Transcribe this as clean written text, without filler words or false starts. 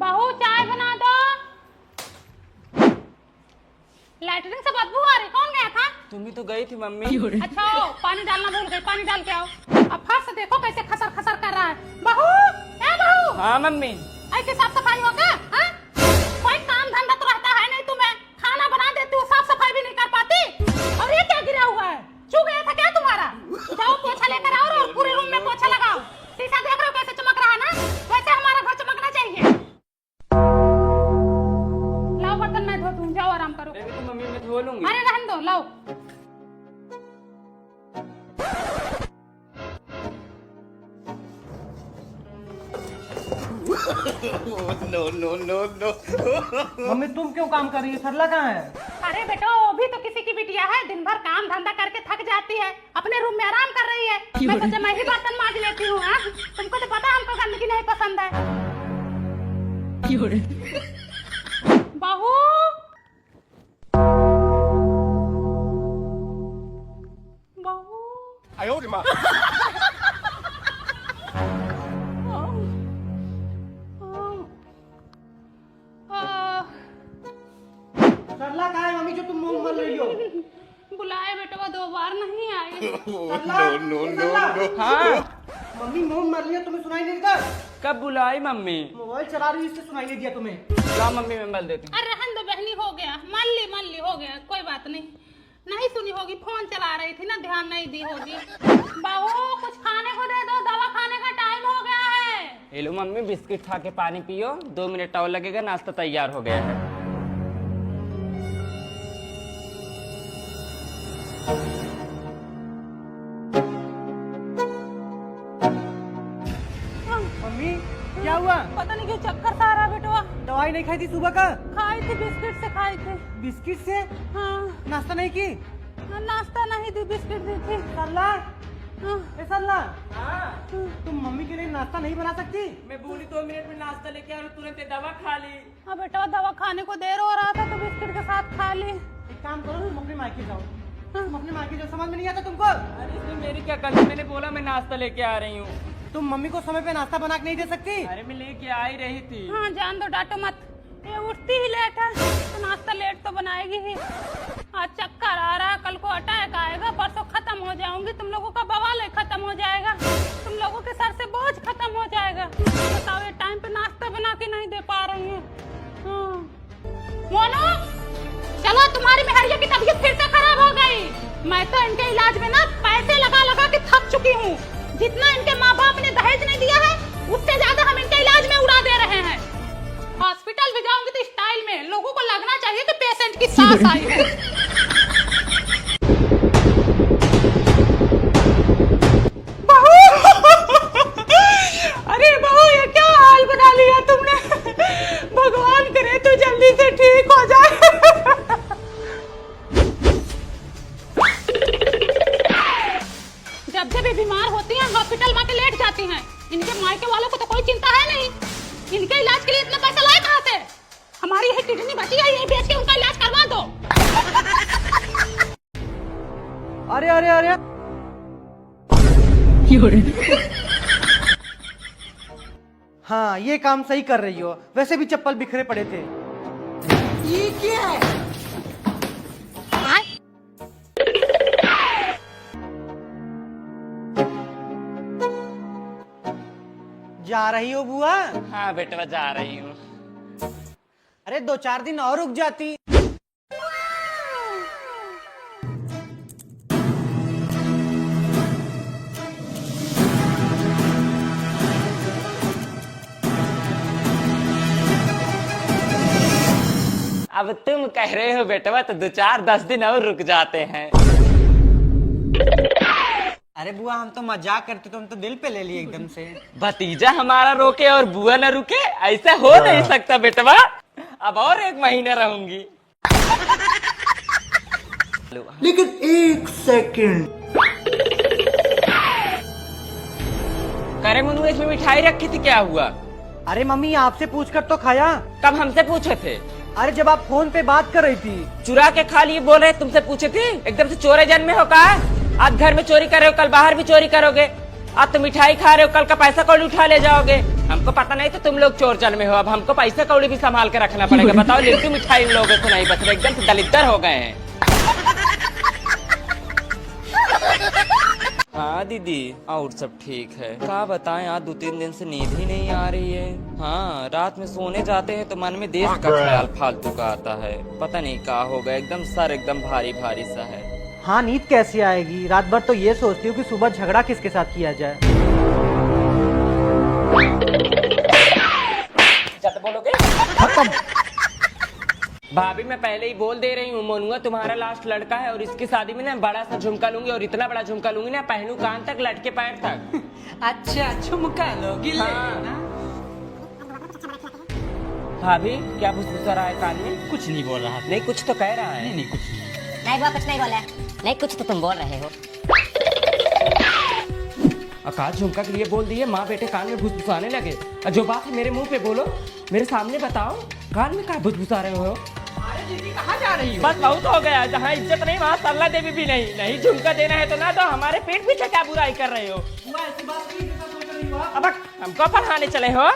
बहू चाय बना दो। लैटरिन से बदबू आ रही, कौन गया था? तुम ही तो गई थी मम्मी। अच्छा पानी डालना भूल गई, पानी डाल के आओ। अब फर्श देखो कैसे खसर खसर कर रहा है। बहू ए बहू। हाँ मम्मी। ऐसे साफ सफाई होगा? हाँ? कोई काम धंधा तो रहता है नहीं तुम्हें, खाना बना देती हो साफ सफाई भी नहीं कर पाती। और ये क्या गिरा हुआ है? चू गया था क्या तुम्हारा? जाओ पोछा लेकर आओ और पूरे रूम में पोछा लगाओ। शीशा देख रहे हो कैसे चमक रहा है ना, वैसे हमारा घर चमकना चाहिए। लाओ बर्तन मैं धो दूं, जाओ आराम करो। तो मम्मी मैं धो लूंगी। अरे रहने दो, लाओ। No no no no. Mummy तुम क्यों काम कर रही है? सरला कहाँ है? अरे बेटा वो भी तो किसी की बिटिया है, दिन भर काम धंधा करके थक जाती है, अपने रूम में आराम कर रही है। मैं सोचा मैं ही बर्तन मांज लेती हूँ। तुमको तो पता हमको गंदगी नहीं पसंद है। बहू बहू सरला कहाँ है मम्मी जो तुम मुंह मल रही हो? बुलाए बेटा वो 2 बार नहीं आई। सरला, नो नो सरला। नो। हाँ मम्मी मुंह मर रही है, तुम्हें सुनाई नहीं देता? कब बुलाई मम्मी? मोबाइल चला रही है इससे सुनाई नहीं दिया तुम्हें? ला मम्मी मैं मल देती हूँ। अरे रहन दो बहनी, हो गया, मान ली हो गया, कोई बात नहीं। नहीं सुनी होगी, फोन चला रही थी ना, ध्यान नहीं दी होगी। बहू कुछ खाने को दे दो, दवा खाने का टाइम हो गया है। ये लो मम्मी बिस्किट खा के पानी पियो, 2 मिनट और लगेगा, नाश्ता तैयार हो गया है। मम्मी क्या हुआ? पता नहीं क्यों चक्कर सा आ रहा बेटवा। दवाई नहीं खाई थी सुबह का? खाई थी, बिस्किट से खाई थी। बिस्किट से? हाँ नाश्ता नहीं की? नाश्ता नहीं दी, बिस्किट दी थी। सरला, हाँ, ए सरला, हाँ तुम मम्मी के लिए नाश्ता नहीं बना सकती? मैं बोली 2 मिनट में नाश्ता लेके आ रही, तुरंत दवा खा ली। हाँ बेटा दवा खाने को देर हो रहा था तो बिस्किट के साथ खा ली। एक काम करो, तुम अपने मायके जाओ। तुम अपने मायके जाओ, समझ में नहीं आता तुमको? अरे इसमें मेरी क्या गलती? मैंने बोला मैं नाश्ता लेके आ रही हूँ। तुम मम्मी को समय पे नाश्ता बना के नहीं दे सकती? अरे मैं लेके आ ही रही थी। हाँ जान दो, डांटो मत। ये उठती ही लेट है तो नाश्ता लेट तो बनाएगी ही। आज चक्कर आ रहा है, कल को अटैक आएगा, परसों खत्म हो जाऊंगी, तुम लोगों का बवाल खत्म हो जाएगा, तुम लोगों के सर से बोझ खत्म हो जाएगा। बताओ ये टाइम पे नाश्ता बना के नहीं दे पा रही हूँ। मोनू चलो, तुम्हारी मेहरिया की तबीयत फिर से खराब हो गई। मैं तो इनके इलाज में ना पैसे लगा लगा के थक चुकी हूँ। जितना इनके माँ बाप ने दहेज नहीं दिया है, उससे ज्यादा हम इनके इलाज में उड़ा दे रहे हैं। हॉस्पिटल भी जाऊंगी तो स्टाइल में, लोगों को लगना चाहिए कि पेशेंट की सांस आई है। बहू अरे बहू ये क्या हाल बना लिया तुमने? भगवान करे तो जल्दी से ठीक हो जाए। जब जब ये बीमार होती हैं हॉस्पिटल में के लेट जाती हैं। इनके मायके वालों को तो कोई चिंता है नहीं, इनके इलाज के लिए इतना पैसा लाए कहाँ से? हमारी यही किडनी बची है, यही बेच के उनका इलाज करवा दो। अरे अरे अरे, हाँ ये काम सही कर रही हो। वैसे भी चप्पल बिखरे पड़े थे। ये क्या है? जा रही हो बुआ? हाँ बेटा जा रही हूँ। अरे 2-4 दिन और रुक जाती। अब तुम कह रहे हो बेटवा तो 2-4-10 दिन और रुक जाते हैं। अरे बुआ हम तो मजाक करते, तुम तो दिल पे ले लिए एकदम से। भतीजा हमारा रोके और बुआ न रुके, ऐसा हो नहीं सकता बेटवा। अब और 1 महीना रहूंगी। लेकिन 1 सेकंड। करे मनु इसमें मिठाई रखी थी, क्या हुआ? अरे मम्मी आपसे पूछकर तो खाया। कब हमसे पूछे थे? अरे जब आप फोन पे बात कर रही थी। चुरा के खा लिए बोल रहे, तुमसे पूछे थे? एकदम से चोरे जन्मे हो का? आज घर में चोरी कर रहे हो, कल बाहर भी चोरी करोगे। आज तुम मिठाई खा रहे हो, कल का पैसा कौड़ी उठा ले जाओगे। हमको पता नहीं तो तुम लोग चोर चल में हो, अब हमको पैसा कौड़ी भी संभाल के रखना पड़ेगा। बताओ लिट्टू मिठाई इन लोगों को नहीं बच रहे, एकदम से दलिद्दर हो गए हैं। हाँ दीदी और सब ठीक है। क्या बताएं, आज 2-3 दिन से नींद ही नहीं आ रही है। हाँ, रात में सोने जाते हैं तो मन में देश का ख्याल फालतू का आता है। पता नहीं क्या होगा, एकदम सर एकदम भारी भारी सा है। हाँ, नींद कैसे आएगी? रात भर तो ये सोचती हूँ कि सुबह झगड़ा किसके साथ किया जाए। क्या बोलोगे? खत्म। भाभी मैं पहले ही बोल दे रही हूँ, मोनुआ तुम्हारा लास्ट लड़का है और इसकी शादी में ना बड़ा सा झुमका लूंगी, और इतना बड़ा झुमका लूंगी ना पहनू कान तक लटके पैर तक। अच्छा झुमका लोगी? हाँ। भाभी क्या फुसफुसा रहा है कान में? कुछ नहीं बोल रहा। नहीं कुछ तो कह रहा है। नहीं कुछ नहीं। नहीं वो कुछ नहीं बोला। नहीं कुछ तो तुम बोल रहे हो। आकाश झुमका के लिए बोल दिए, माँ बेटे कान में फुसफुसाने लगे। और जो बात है मेरे मुंह पे बोलो, मेरे सामने बताओ, कान में क्या फुसफुसा रहे हो? अरे दीदी कहाँ जा रही हो? बस बहुत हो गया, जहाँ इज्जत नहीं वहाँ सल्ला देवी भी नहीं। नहीं झुमका देना है तो ना दो, हमारे पेट पीछे क्या बुराई कर रहे हो? ऐसी बात नहीं, अब हमको पढ़ाने चले हो?